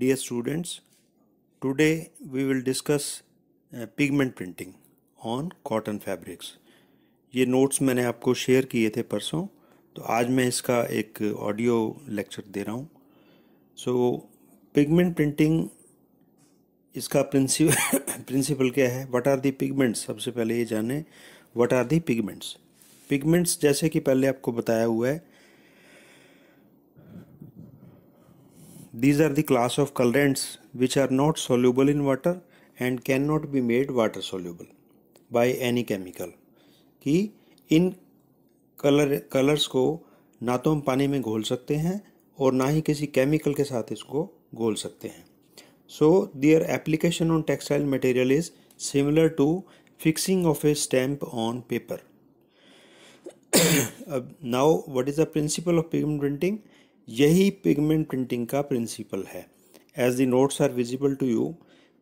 Dear students, today we will discuss pigment printing on cotton fabrics. ये notes मैंने आपको share किए थे परसों, तो आज मैं इसका एक ऑडियो लेक्चर दे रहा हूँ. सो पिगमेंट प्रिंटिंग, इसका प्रिंसिपल क्या है? What are the pigments? सबसे पहले ये जाने what are the pigments. Pigments जैसे कि पहले आपको बताया हुआ है, these are the class of colorants which are not soluble in water and cannot be made water soluble by any chemical. कि इन कलर्स को ना तो हम पानी में घोल सकते हैं और ना ही किसी केमिकल के साथ इसको घोल सकते हैं. So their application on textile material is similar to fixing of a stamp on paper. Now what is the principle of pigment printing? यही पिगमेंट प्रिंटिंग का प्रिंसिपल है. As the notes are visible to you,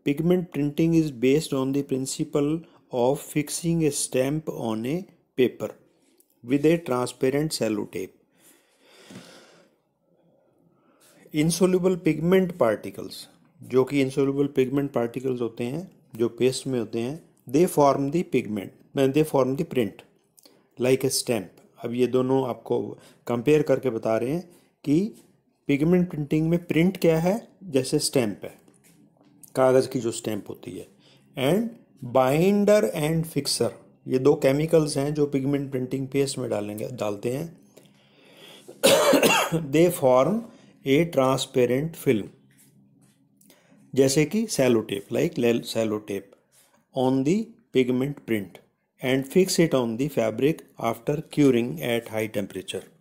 pigment printing is based on the principle of fixing a stamp on a paper with a transparent cello tape. Insoluble pigment particles, जो कि insoluble pigment particles होते हैं जो paste में होते हैं, they form the pigment, they form the print like a stamp. अब ये दोनों आपको कंपेयर करके बता रहे हैं कि पिगमेंट प्रिंटिंग में प्रिंट क्या है, जैसे स्टैम्प है, कागज़ की जो स्टैम्प होती है. एंड बाइंडर एंड फिक्सर, ये दो केमिकल्स हैं जो पिगमेंट प्रिंटिंग पेस्ट में डालते हैं. They form a transparent film, जैसे कि cello tape, like cello tape on the pigment print and fix it on the fabric after curing at high temperature.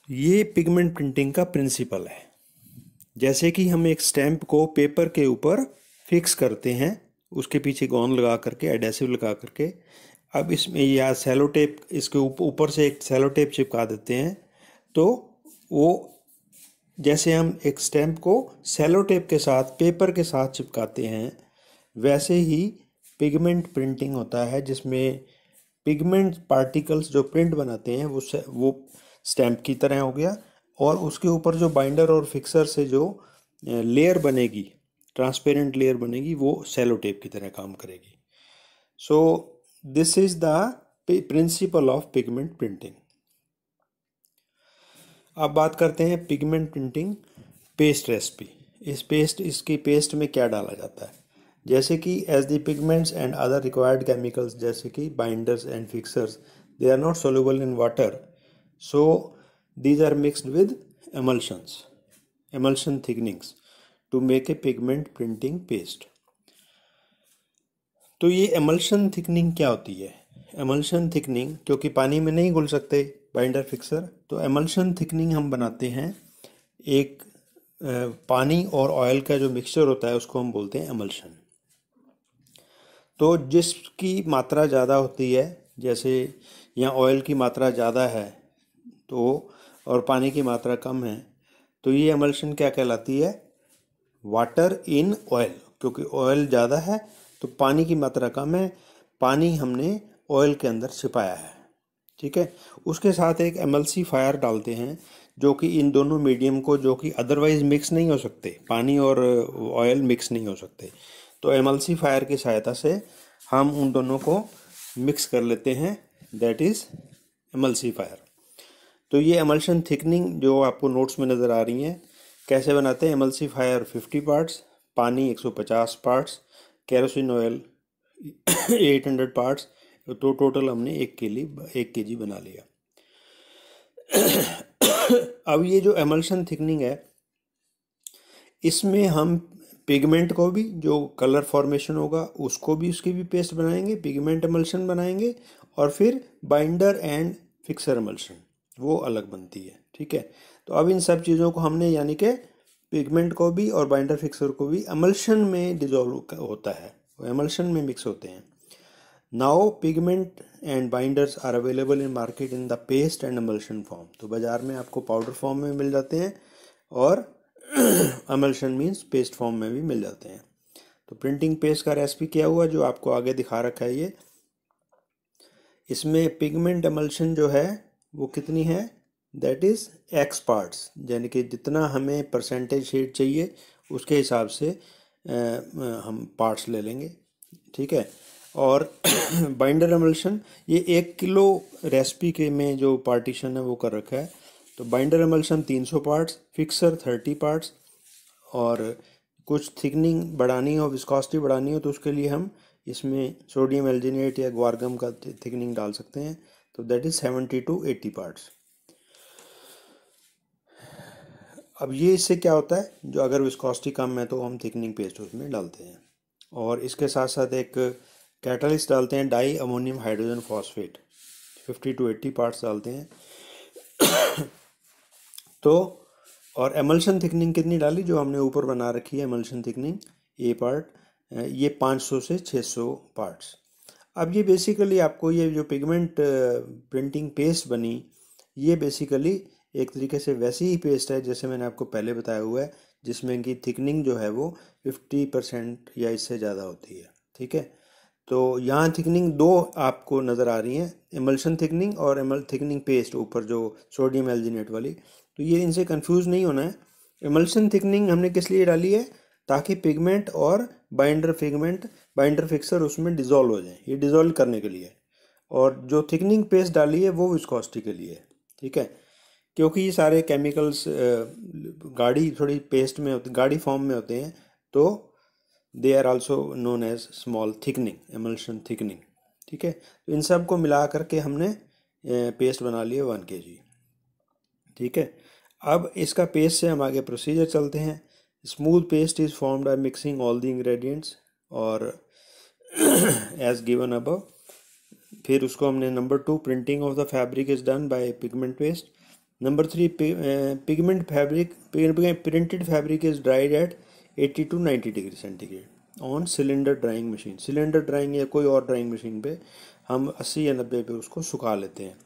ये पिगमेंट प्रिंटिंग का principle है. जैसे कि हम एक स्टैम्प को पेपर के ऊपर फिक्स करते हैं, उसके पीछे गोंद लगा करके, एडेसिव लगा करके. अब इसमें या सेलो टेप, इसके ऊपर से एक सेलो टेप चिपका देते हैं, तो वो जैसे हम एक स्टैम्प को सेलो टेप के साथ, पेपर के साथ चिपकाते हैं, वैसे ही पिगमेंट प्रिंटिंग होता है, जिसमें पिगमेंट पार्टिकल्स जो प्रिंट बनाते हैं वो स्टैम्प की तरह हो गया, और उसके ऊपर जो बाइंडर और फिक्सर से जो लेयर बनेगी, ट्रांसपेरेंट लेयर बनेगी, वो सेलो टेप की तरह काम करेगी. So this is the principle of pigment printing. अब बात करते हैं पिगमेंट प्रिंटिंग पेस्ट रेसिपी. इसकी पेस्ट में क्या डाला जाता है? जैसे कि as the pigments and other required chemicals, जैसे कि binders and fixers, they are not soluble in water, so these are mixed with emulsion thickenings to make a pigment printing paste. तो ये emulsion thickening क्या होती है? emulsion thickening, क्योंकि पानी में नहीं घुल सकते बाइंडर फिक्सर, तो emulsion thickening हम बनाते हैं. एक पानी और ऑयल का जो मिक्सचर होता है उसको हम बोलते हैं emulsion. तो जिसकी मात्रा ज़्यादा होती है, जैसे यहाँ ऑयल की मात्रा ज़्यादा है तो, और पानी की मात्रा कम है, तो ये एमल्शन क्या कहलाती है? Water in oil. क्योंकि ऑयल ज़्यादा है तो पानी की मात्रा कम है, पानी हमने ऑयल के अंदर छिपाया है. ठीक है. उसके साथ एक एमल्सीफायर डालते हैं, जो कि इन दोनों मीडियम को, जो कि अदरवाइज मिक्स नहीं हो सकते, पानी और ऑयल मिक्स नहीं हो सकते, तो एमल्सीफायर की सहायता से हम उन दोनों को मिक्स कर लेते हैं. That is emulsifier. तो ये एमल्शन थिकनिंग जो आपको नोट्स में नज़र आ रही हैं, कैसे बनाते हैं? एमल्सीफायर 50 पार्ट्स, पानी 150 पार्ट्स, केरोसिन ऑयल 800 पार्ट्स, तो टोटल हमने 1 kg बना लिया. अब ये जो एमल्शन थिकनिंग है, इसमें हम पिगमेंट को भी, जो कलर फॉर्मेशन होगा उसको भी, उसकी भी पेस्ट बनाएंगे, पिगमेंट एमल्शन बनाएंगे, और फिर बाइंडर एंड फिक्सर एमल्शन, वो अलग बनती है. ठीक है. तो अब इन सब चीज़ों को हमने, यानी कि पिगमेंट को भी और बाइंडर फिक्सर को भी एमल्शन में डिजोल्व होता है, वो एमल्शन में मिक्स होते हैं. Now pigment and binders are available in market in the paste and emulsion form. तो बाज़ार में आपको पाउडर फॉर्म में मिल जाते हैं, और एमल्शन मीन्स पेस्ट फॉर्म में भी मिल जाते हैं. तो प्रिंटिंग पेस्ट का रेसिपी क्या हुआ, जो आपको आगे दिखा रखा है ये. इसमें पिगमेंट एमल्शन जो है वो कितनी है? दैट इज़ एक्स पार्ट्स, यानी कि जितना हमें परसेंटेज शीट चाहिए उसके हिसाब से हम पार्ट्स ले लेंगे, ठीक है। और बाइंडर एमल्शन, ये 1 किलो रेसिपी के में जो पार्टीशन है वो कर रखा है। तो binder emulsion 300 parts, fixer 30 parts, और कुछ थिकनिंग बढ़ानी हो, विस्कोसिटी बढ़ानी हो, तो उसके लिए हम इसमें सोडियम एल्जिनेट या ग्वारगम का थिकनिंग डाल सकते हैं। तो दैट इज़ 70 to 80 पार्ट्स। अब ये इससे क्या होता है, जो अगर विस्कोसिटी कम है तो हम थिकनिंग पेस्ट उसमें डालते हैं, और इसके साथ साथ एक कैटलिस्ट डालते हैं, di ammonium hydrogen phosphate, 50 to 80 parts डालते हैं। तो और एमल्शन थिकनिंग कितनी डाली, जो हमने ऊपर बना रखी है एमल्शन थिकनिंग ए पार्ट, ये 500 से 600 पार्ट्स। अब ये बेसिकली आपको ये जो पिगमेंट प्रिंटिंग पेस्ट बनी, ये बेसिकली एक तरीके से वैसी ही पेस्ट है जैसे मैंने आपको पहले बताया हुआ है, जिसमें कि थिकनिंग जो है वो 50% या इससे ज़्यादा होती है, ठीक है। तो यहाँ थिकनिंग दो आपको नज़र आ रही हैं, एमल्शन थिकनिंग और थिकनिंग पेस्ट ऊपर जो सोडियम एल्जिनेट वाली। तो ये इनसे कंफ्यूज नहीं होना है। एमल्शन थिकनिंग हमने किस लिए डाली है, ताकि पिगमेंट और बाइंडर फिक्सर उसमें डिज़ोल्व हो जाए, ये डिज़ोल्व करने के लिए। और जो थिकनिंग पेस्ट डाली है वो विस्कोसिटी के लिए है, ठीक है। क्योंकि ये सारे केमिकल्स गाढ़ी थोड़ी पेस्ट में होते, गाढ़ी फॉर्म में होते हैं, तो they are also known as small thickening, emulsion thickening, ठीक है। तो इन सब को मिला करके हमने पेस्ट बना लिए 1 kg, ठीक है। अब इसका पेस्ट से हम आगे प्रोसीजर चलते हैं। Smooth paste is formed by mixing all the ingredients और एज गिवन अबव। फिर उसको हमने number 2, printing of the fabric is done by pigment paste. Number 3, printed fabric is dried at 80 to 90 degree centigrade on cylinder drying machine. Cylinder drying या कोई और drawing machine पे हम 80 या 90 पे उसको सुखा लेते हैं,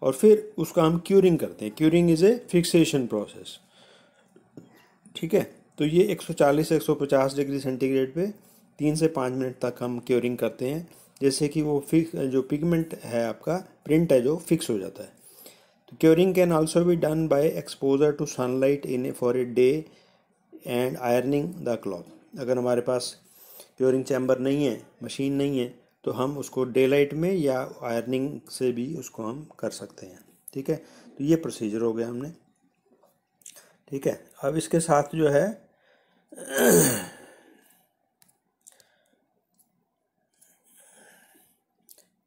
और फिर उसका हम क्यूरिंग करते हैं। Curing is a fixation process, ठीक है। तो ये 140 से 150 डिग्री सेंटीग्रेड पे 3 से 5 मिनट तक हम क्यूरिंग करते हैं, जैसे कि वो जो पिगमेंट है आपका, प्रिंट है जो फिक्स हो जाता है। तो curing can also be done by exposure to sunlight in for a day and ironing the cloth. अगर हमारे पास क्यूरिंग चैम्बर नहीं है, मशीन नहीं है, तो हम उसको डे लाइट में या आयरनिंग से भी उसको हम कर सकते हैं, ठीक है। तो ये प्रोसीजर हो गया हमने, ठीक है। अब इसके साथ जो है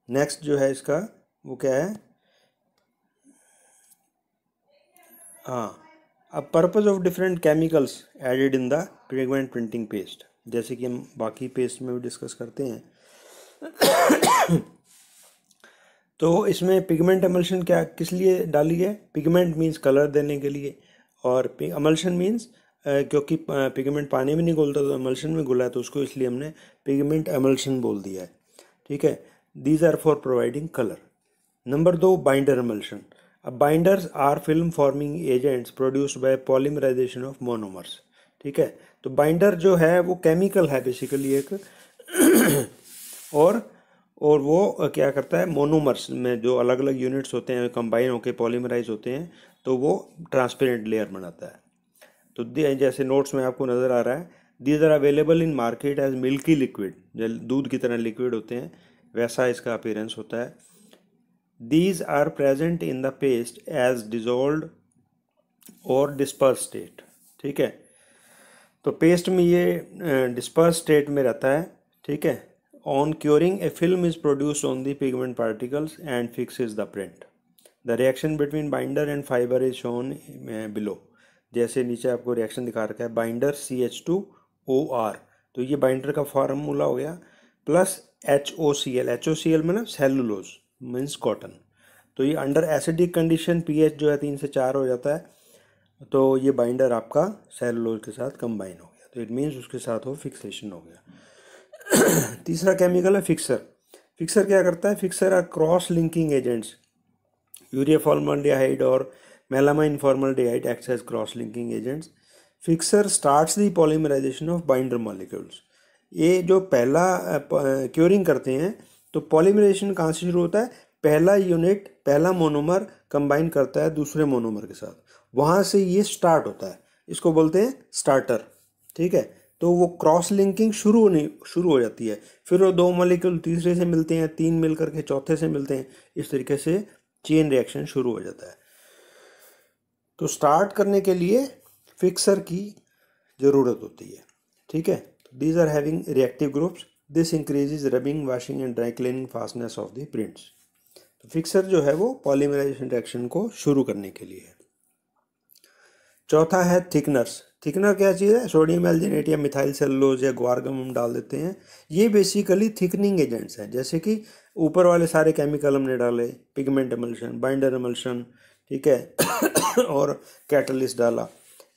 नेक्स्ट जो है इसका वो क्या है, हाँ, अब purpose of different chemicals added in the pigment printing paste, जैसे कि हम बाकी पेस्ट में भी डिस्कस करते हैं। तो इसमें पिगमेंट एमल्शन क्या किस लिए डाली है, पिगमेंट मींस कलर देने के लिए, और एमल्शन मींस क्योंकि पिगमेंट पानी में नहीं घुलता तो एमल्शन में घुला है, तो उसको इसलिए हमने पिगमेंट एमल्शन बोल दिया है, ठीक है। These are for providing colour. Number 2, binder emulsion. अब binders are film forming agents produced by polymerization of monomers, ठीक है। तो बाइंडर जो है वो केमिकल है बेसिकली एक, और वो क्या करता है, मोनोमर्स में जो अलग अलग यूनिट्स होते हैं कंबाइन होकर पॉलीमराइज होते हैं, तो वो ट्रांसपेरेंट लेयर बनाता है। तो जैसे नोट्स में आपको नज़र आ रहा है, these are available in market as milky liquid, दूध की तरह लिक्विड होते हैं, वैसा इसका अपीयरेंस होता है। These are present in the paste as dissolve और डिस्पर्स स्टेट, ठीक है। तो पेस्ट में ये डिस्पर्स स्टेट में रहता है, ठीक है। On curing A film is produced on the pigment particles and fixes the print. The reaction between binder and fibre is shown below. जैसे नीचे आपको रिएक्शन दिखा रखा है, बाइंडर CH2OR, तो ये बाइंडर का फार्मूला हो गया, प्लस HOCl, HOCl मतलब सेलुलोज मीन्स कॉटन। तो ये अंडर एसिडिक कंडीशन pH जो है 3 से 4 हो जाता है, तो ये बाइंडर आपका सेलुलोज के साथ कंबाइन हो गया, तो इट मीन्स उसके साथ वो फिक्सेशन हो गया। तीसरा केमिकल है फिक्सर। फिक्सर क्या करता है, fixer are cross linking agents. Urea formaldehyde और melamine formaldehyde acts as cross linking agents. Fixer starts the polymerization of binder molecules. ये जो पहला क्योरिंग करते हैं, तो पॉलीमराइजेशन कहाँ से शुरू होता है, पहला यूनिट, पहला मोनोमर कंबाइन करता है दूसरे मोनोमर के साथ, वहाँ से ये स्टार्ट होता है, इसको बोलते हैं स्टार्टर। ठीक है, तो वो क्रॉस लिंकिंग शुरू हो जाती है, फिर वो 2 मॉलिक्यूल तीसरे से मिलते हैं, 3 मिलकर के चौथे से मिलते हैं, इस तरीके से चेन रिएक्शन शुरू हो जाता है। तो स्टार्ट करने के लिए फिक्सर की ज़रूरत होती है। ठीक है, these are having reactive groups, this increases rubbing, washing and dry cleaning fastness of the prints. तो फिक्सर जो है वो पॉलीमराइजेशन रिएक्शन को शुरू करने के लिए है। चौथा है थिकनर्स। थिकनर क्या चीज़ है? सोडियम एल्जिनेट या मिथाइल सेलुलोज या ग्वारगम हम डाल देते हैं। ये बेसिकली थिकनिंग एजेंट्स हैं, जैसे कि ऊपर वाले सारे केमिकल हमने डाले, पिगमेंट एमल्शन, बाइंडर एमल्शन, ठीक है और कैटलिस्ट डाला।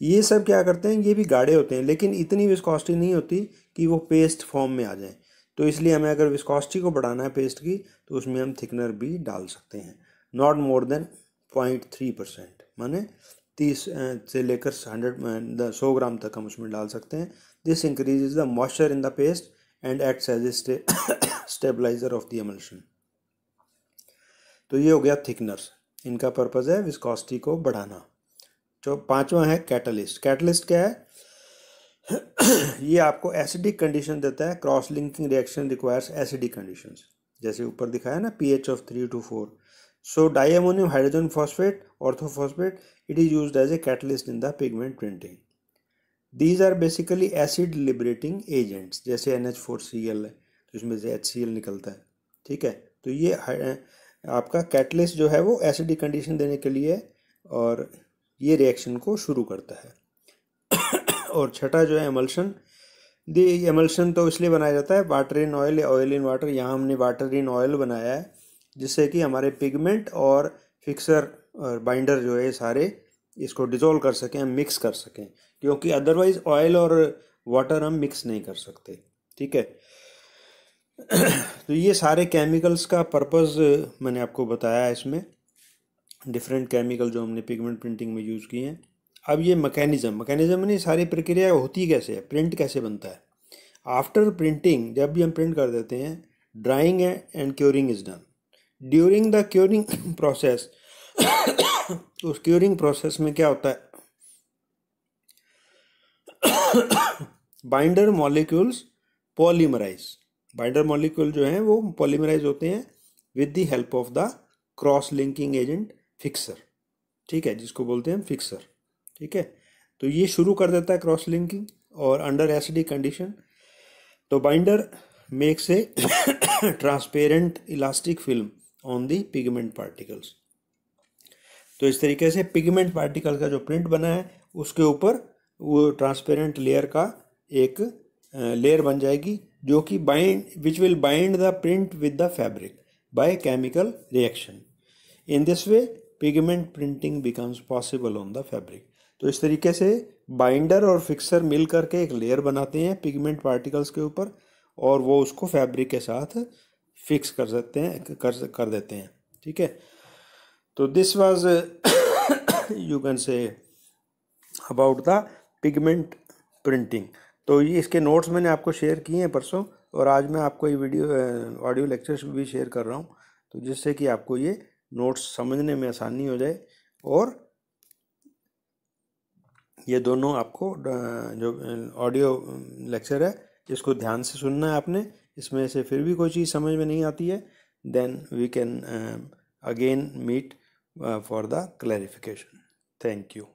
ये सब क्या करते हैं, ये भी गाढ़े होते हैं, लेकिन इतनी विस्कोसिटी नहीं होती कि वो पेस्ट फॉर्म में आ जाए। तो इसलिए हमें अगर विस्कोसिटी को बढ़ाना है पेस्ट की, तो उसमें हम थिकनर भी डाल सकते हैं। नॉट मोर देन 0.3%, माने 30 से लेकर 100 ग्राम तक हम उसमें डाल सकते हैं। This increases the moisture in the paste and acts as a stabiliser of the emulsion. तो ये हो गया थिकनर्स, इनका पर्पज़ है विस्कोसिटी को बढ़ाना। जो पांचवा है कैटलिस्ट। कैटलिस्ट क्या है? ये आपको एसिडिक कंडीशन देता है। Cross linking reaction requires acidic conditions, जैसे ऊपर दिखाया ना, pH of 3 to 4. So diammonium hydrogen phosphate, orthophosphate, it is used as a catalyst in the pigment printing. These are basically acid liberating agents, जैसे NH4Cl है तो इसमें से HCl निकलता है। ठीक है, तो ये आपका कैटलिस्ट जो है वो एसिडिक कंडीशन देने के लिए, और ये रिएक्शन को शुरू करता है। और छठा जो है एमल्शन। दी एमल्शन तो इसलिए बनाया जाता है वाटर इन ऑयल या ऑयल इन वाटर। यहाँ हमने वाटर इन ऑयल बनाया है, जिससे कि हमारे पिगमेंट और फिक्सर और बाइंडर जो है सारे इसको डिज़ोल्व कर सकें, मिक्स कर सकें, क्योंकि अदरवाइज ऑयल और वाटर हम मिक्स नहीं कर सकते। ठीक है, तो ये सारे केमिकल्स का पर्पस मैंने आपको बताया है इसमें, डिफरेंट केमिकल जो हमने पिगमेंट प्रिंटिंग में यूज़ किए हैं। अब ये मैकेनिज्म में सारी प्रक्रिया होती कैसे है, प्रिंट कैसे बनता है। आफ्टर प्रिंटिंग, जब भी हम प्रिंट कर देते हैं, drying and curing is done. During the curing process, उस क्योरिंग प्रोसेस में क्या होता है, binder molecules polymerise. Binder molecule जो हैं वो पॉलीमराइज होते हैं with the help of the cross linking agent fixer. ठीक है, जिसको बोलते हैं फिक्सर। ठीक है, तो ये शुरू कर देता है क्रॉस लिंकिंग, और अंडर एसिडिक कंडीशन तो binder makes a transparent elastic film on the pigment particles. तो इस तरीके से पिगमेंट पार्टिकल का जो प्रिंट बना है उसके ऊपर वो ट्रांसपेरेंट लेयर का एक लेयर बन जाएगी, जो कि which will bind the print with the fabric by chemical reaction. In this way pigment printing becomes possible on the fabric. तो इस तरीके से बाइंडर और फिक्सर मिल करके एक लेयर बनाते हैं पिगमेंट पार्टिकल्स के ऊपर, और वो उसको फैब्रिक के साथ फिक्स कर सकते हैं, कर देते हैं। ठीक है, तो this was you can say about the pigment printing. तो ये इसके नोट्स मैंने आपको शेयर किए हैं परसों, और आज मैं आपको ये वीडियो ऑडियो लेक्चर्स भी शेयर कर रहा हूँ, तो जिससे कि आपको ये नोट्स समझने में आसानी हो जाए। और ये दोनों आपको जो ऑडियो लेक्चर है इसको ध्यान से सुनना है आपने। इसमें से फिर भी कोई चीज़ समझ में नहीं आती है, then we can again meet for the clarification. Thank you.